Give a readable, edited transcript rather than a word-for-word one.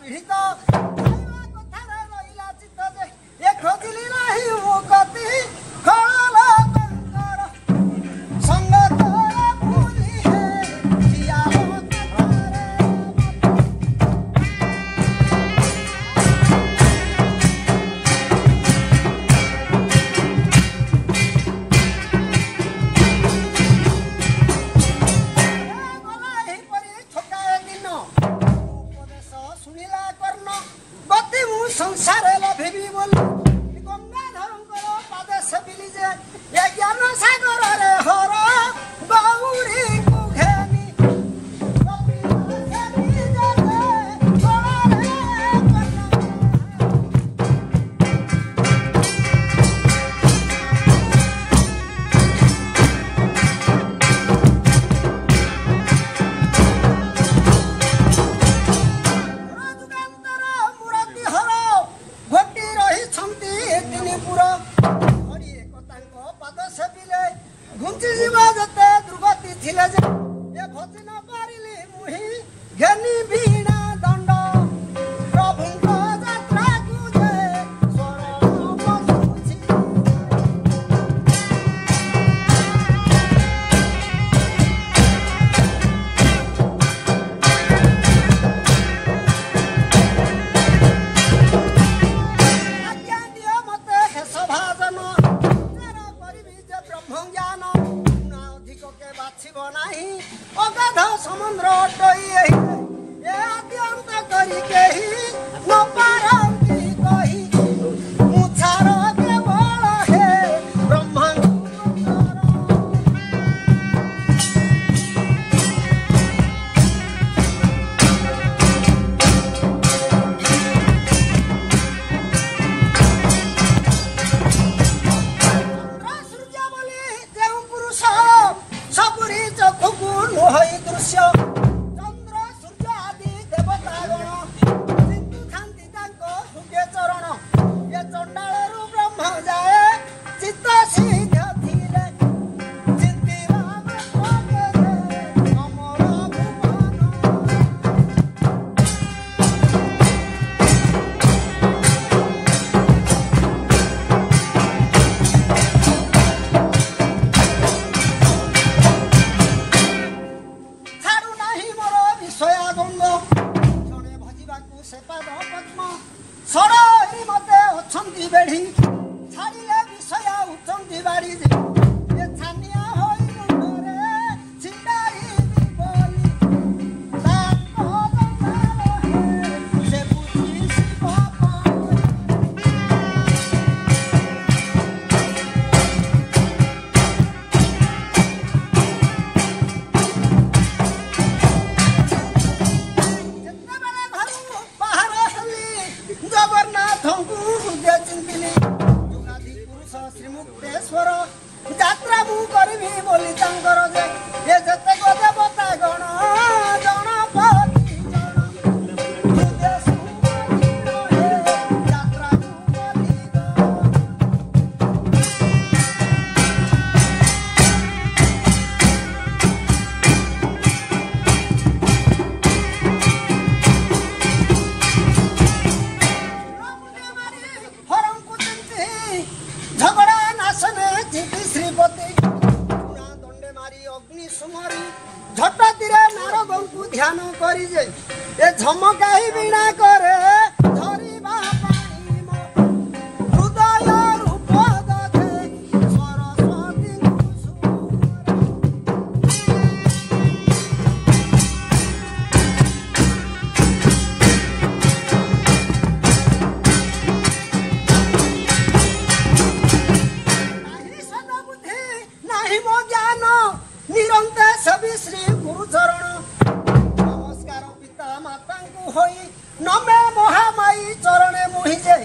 पीढ़ी तो कथार रहिला चित्त जे ए खोजिली नाही मु गति खळला कंकर संग तोरा भूली हे जिया संसार लभिबी बोल गंगाधरंकर पाद सेबिली जे ए ज्ञान सागर रे हर गौरी कुघेनी घुंची जीवा जते दुर्गति थिले जे ए भोज न पारिली मुही घेनी बीणा दंड प्रभुଙ୍କ यात्रा गुजे शरण बसुछि आज्ञा दियो मते हे सभाजन करिबी जे ब्रह्म ज्ञान नाही अगाध समुद्र टई ए अत्यंत करी केही न पारंती कही मुछार केवल हे ब्रह्मांड सूर्य बोली जेउ पुरुष सबुरी चक्षु लोहई दृश्य चंद्र सूर्य आदि देवतागण सिंधु खांती तांको सुखे चरण ये चंडालरू ब्रह्म जाए चित्त सिद्ध थिले चित्तिवा प्रभे अमर भुवन सड़ई मते अछंती बेढ़ी छाड़िले विषय उचंती बाड़ी जे ए छानिया होई मुंडरे छिंडाई बोली ताको बंगाल हे से बुझी शिव श्रीमुक्तेश्वर यात्रा मु करबी बोली तांकर जे ए जते को देवता गण गणपति जन हृदय सुमधुर हे यात्रा मु करी हरम को चिंती झगड़ा नाशने चिंती श्रीपति दंडे मारी अग्नि सुमरी झटा तीरे नारदं को ध्यान करी जे ए झमकाई बिना करे धरिबा पाई मो हृदय रूप दखे सरस्वती निरंतर सभी श्री गुरु चरण नमस्कार पिता माता को होई नमे महामाई चरणे मोहि जे